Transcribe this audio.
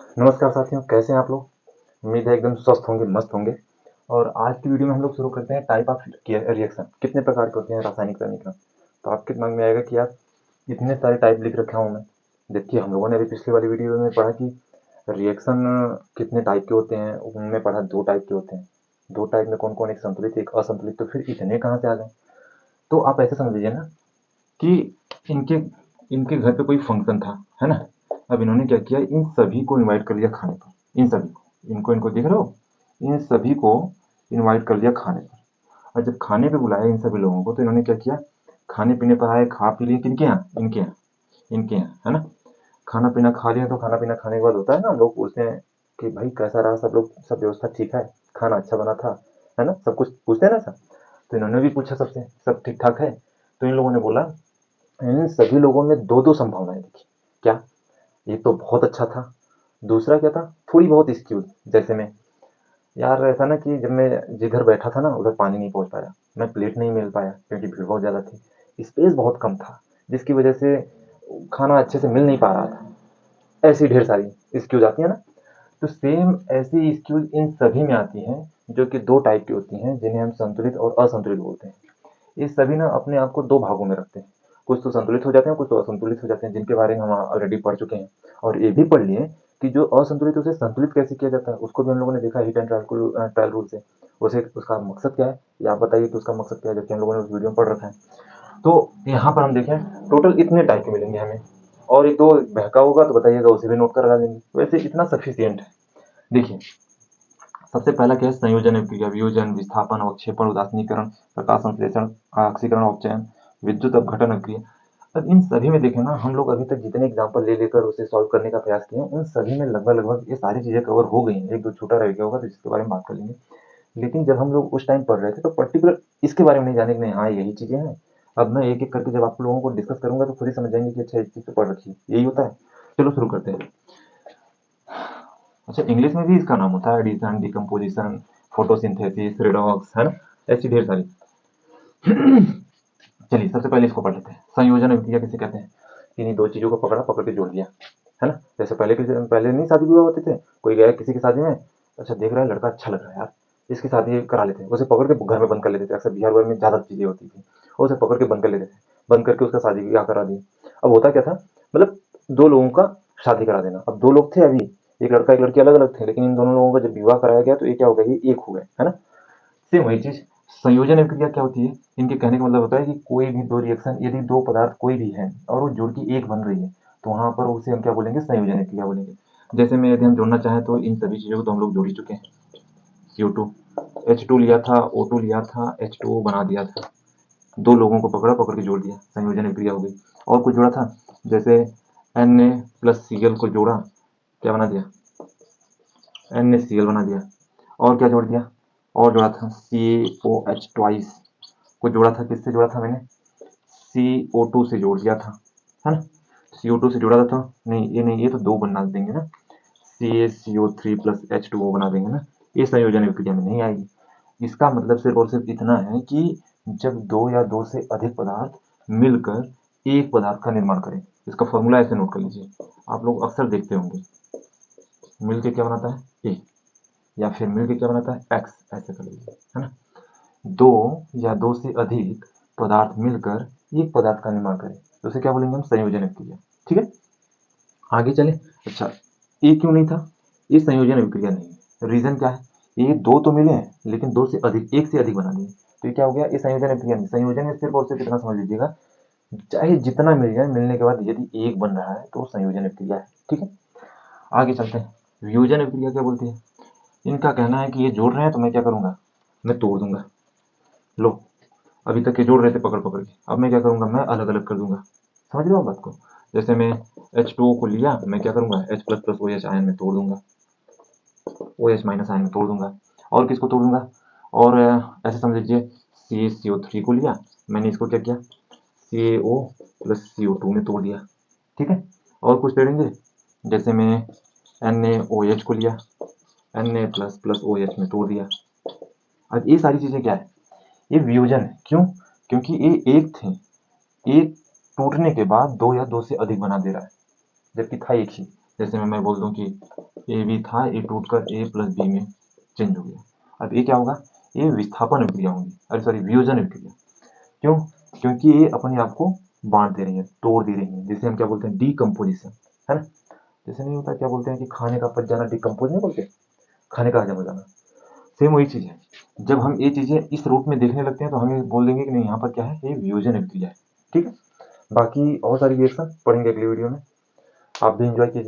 नमस्कार साथियों, कैसे हैं आप लोग। उम्मीद है एकदम स्वस्थ होंगे, मस्त होंगे। और आज की वीडियो में हम लोग शुरू करते हैं टाइप ऑफ रिएक्शन, कितने प्रकार के होते हैं रासायनिक समीकरण। तो आपके दिमाग में आएगा कि यार इतने सारे टाइप लिख रखा हूँ मैं। देखिए, हम लोगों ने अभी पिछली वाली वीडियो में पढ़ा कि रिएक्शन कितने टाइप के होते हैं, उनमें पढ़ा 2 टाइप के होते हैं। 2 टाइप में कौन कौन, एक संतुलित एक असंतुलित, तो फिर इतने कहाँ से आ गए। तो आप ऐसे समझ लीजिए ना कि इनके इनके घर पे कोई फंक्शन था, है ना। अब इन्होंने क्या किया, इन सभी को इनवाइट कर लिया खाने पर। इन सभी को, इनको इनको देख रहे हो, इन सभी को इनवाइट कर लिया खाने पर। और जब खाने पे बुलाया इन सभी लोगों को, तो इन्होंने क्या किया, खाने पीने पर आए, खा पी लिए किनके यहाँ, इनके यहाँ, है ना। खाना पीना खा लिया, तो खाना पीना खाने के बाद होता है ना, हम लोग पूछते हैं कि भाई कैसा रहा, सब लोग, सब व्यवस्था ठीक है, खाना अच्छा बना था, है ना, सब कुछ पूछते हैं ना सर। तो इन्होंने भी पूछा सबसे, सब ठीक ठाक है। तो इन लोगों ने बोला, इन सभी लोगों में दो दो संभावनाएं दिखी। क्या, एक तो बहुत अच्छा था, दूसरा क्या था, थोड़ी बहुत स्क्यूज। जैसे मैं, यार ऐसा ना कि जब मैं जिधर बैठा था ना उधर पानी नहीं पहुंच पाया, मैं प्लेट नहीं मिल पाया क्योंकि भीड़ बहुत ज़्यादा थी, स्पेस बहुत कम था, जिसकी वजह से खाना अच्छे से मिल नहीं पा रहा था। ऐसी ढेर सारी स्क्यूज आती है ना। तो सेम ऐसी स्क्यूज इन सभी में आती हैं, जो कि 2 टाइप की होती हैं, जिन्हें हम संतुलित और असंतुलित बोलते हैं। ये सभी ना अपने आप को 2 भागों में रखते हैं। कुछ तो संतुलित हो जाते हैं, कुछ तो असंतुलित हो जाते हैं, जिनके बारे में हम ऑलरेडी पढ़ चुके हैं। और ये भी पढ़ लिए कि जो असंतुलित है, उसे संतुलित कैसे किया जाता है, उसको भी हम लोगों ने देखा हिट एंड ट्रायल रूल से। उसे उसका मकसद क्या है, या आप बताइए कि उसका मकसद क्या है, जबकि हम लोगों ने उस वीडियो में पढ़ रखा है। तो यहाँ पर हम देखें, टोटल इतने टाइप के मिलेंगे हमें। और एक दो बहका होगा तो बताइएगा, उसे भी नोट करा लेंगे, वैसे इतना सफिशियंट है। देखिए, सबसे पहला क्या है, संयोजन अभिक्रिया, वियोजन, विस्थापन, अवक्षेपण, उदासीनीकरण, प्रकाश संश्लेषण, ऑक्सीकरण, अपचयन, विद्युत अपघटन अभिक्रिया। अब इन सभी में देखें ना, हम लोग अभी तक जितने एग्जाम्पल ले लेकर उसे सॉल्व करने का प्रयास किए हैं, उन सभी में लगभग लगभग ये सारी चीजें कवर हो गई हैं। एक दो छूटा रह गया होगा तो जिसके बारे में बात कर लेंगे। लेकिन जब हम लोग उस टाइम पढ़ रहे थे, तो पर्टिकुलर इसके बारे में नहीं जाने कि नहीं हाँ यही चीजें हैं। अब मैं एक एक करके जब आप लोगों को डिस्कस करूंगा, तो खुद ही समझ जाएंगे कि अच्छा इस चीज तो पढ़ रखी है, यही होता है। चलो शुरू करते हैं। अच्छा, इंग्लिश में भी इसका नाम होता है एडिशन, डिकम्पोजिशन, फोटोसिंथेसिस, रिडॉक्स, है ना। ऐसी ढेर सारी। चलिए सबसे पहले इसको पढ़ लेते हैं। संयोजन अभिक्रिया किसे कहते हैं, इन्हीं 2 चीजों को पकड़ा, पकड़ के जोड़ दिया, है ना। जैसे पहले नहीं शादी विवाह होते थे, कोई गया किसी की शादी में, अच्छा देख रहा है लड़का अच्छा लग रहा है यार, इसकी शादी करा लेते हैं, उसे पकड़ के घर में बंद कर लेते थे। अक्सर बिहार में ज्यादा चीजें होती थी, और उसे पकड़ के बंद कर लेते थे। बंद करके उसका शादी ब्याह करा दी। अब होता क्या था, मतलब 2 लोगों का शादी करा देना। अब 2 लोग थे अभी, एक लड़का एक लड़की अलग अलग थे, लेकिन इन दोनों लोगों का जब विवाह कराया गया, तो ये क्या हो गया, ये एक हो गए, है ना। सेम वही चीज, संयोजन अभिक्रिया क्या होती है, इनके कहने का मतलब होता है कि कोई भी 2 रिएक्शन, यदि 2 पदार्थ कोई भी है और वो जुड़ की एक बन रही है, तो वहां पर उसे हम क्या बोलेंगे, संयोजन अभिक्रिया बोलेंगे। जैसे में यदि हम जोड़ना चाहें, तो इन सभी चीजों को तो हम लोग जोड़ ही चुके हैं। CO2, H2 लिया था, O2 लिया था, H2O बना दिया था। 2 लोगों को पकड़ा, पकड़ के जोड़ दिया, संयोजन अभिक्रिया हो गई। और कुछ जोड़ा था, जैसे Na+Cl को जोड़ा, क्या बना दिया, NaCl बना दिया। और क्या जोड़ दिया, और जोड़ा था COH ट्वाइस को जोड़ा था, किससे जोड़ा था मैंने, CO2 से जोड़ दिया था, है ना। CO2 से जोड़ा था, तो नहीं ये नहीं, ये तो 2 बना देंगे ना, CaCO3+H2O बना देंगे ना। ये संयोजन अभिक्रिया में नहीं आएगी। इसका मतलब सिर्फ और सिर्फ इतना है कि जब 2 या 2 से अधिक पदार्थ मिलकर एक पदार्थ का निर्माण करें। इसका फॉर्मूला ऐसे नोट कर लीजिए, आप लोग अक्सर देखते होंगे, मिलके क्या बनाता है ए, या फिर मिलके क्या बनाता है एक्स, ऐसे कर लीजिए, है ना। 2 या 2 से अधिक पदार्थ मिलकर एक पदार्थ का निर्माण करें, तो उसे क्या बोलेंगे हम, संयोजन अभिक्रिया। ठीक है, आगे चले। अच्छा, ये क्यों नहीं था, ये संयोजन अभिक्रिया नहीं है। रीजन क्या है, ये 2 तो मिले हैं, लेकिन 2 से अधिक, 1 से अधिक बना दिए, तो ये क्या हो गया, ये संयोजन अभिक्रिया नहीं। संयोजन में सिर्फ और सिर्फ इतना समझ लीजिएगा, चाहे जितना मिल जाए, मिलने के बाद यदि एक बन रहा है तो संयोजन अभिक्रिया है। ठीक है, आगे चलते हैं। वियोजन अभिक्रिया क्या बोलती है, इनका कहना है कि ये जोड़ रहे हैं तो मैं क्या करूंगा, मैं तोड़ दूंगा। लो, अभी तक ये जोड़ रहे थे पकड़ पकड़ के, अब मैं क्या करूंगा, मैं अलग अलग कर दूंगा। समझ रहे हो बात को। जैसे मैं H2O को लिया, मैं क्या करूंगा, H++OH आयन में तोड़ दूंगा, OH- आयन में तोड़ दूंगा। और किसको तोड़ दूंगा, और ऐसे समझ लीजिए, CaCO3 को लिया, मैंने इसको क्या किया, CaO+CO2 में तोड़ दिया। ठीक है, और कुछ तोड़ेंगे, जैसे मैं NaOH को लिया, Na++OH में तोड़ दिया। अब ये सारी चीजें क्या है, ये वियोजन है। क्यों, क्योंकि ये एक थे, एक टूटने के बाद 2 या 2 से अधिक बना दे रहा है, जबकि था एक ही। जैसे मैं बोल दूँ कि ए बी था, ए टूटकर ए प्लस बी में चेंज हो गया। अब ये क्या होगा, ये विस्थापन अभिक्रिया होंगी, अरे सॉरी वियोजन अभिक्रिया। क्यों? क्योंकि ये अपने आप को बांट दे रही है, तोड़ दे रही है, जिसे हम क्या बोलते हैं, डीकम्पोजिशन, है ना। जैसे नहीं होता, क्या बोलते हैं कि खाने का पच जाना डिकम्पोज नहीं बोलते, खाने का हजम हो जाना। सेम वही चीज़ है। जब हम ये चीज़ें इस रूप में देखने लगते हैं तो हमें बोल देंगे कि नहीं, यहाँ पर क्या है, ये वियोजन अभिक्रिया है। ठीक है, बाकी और सारी रिएक्शन पढ़ेंगे अगली वीडियो में। आप भी एंजॉय कीजिए।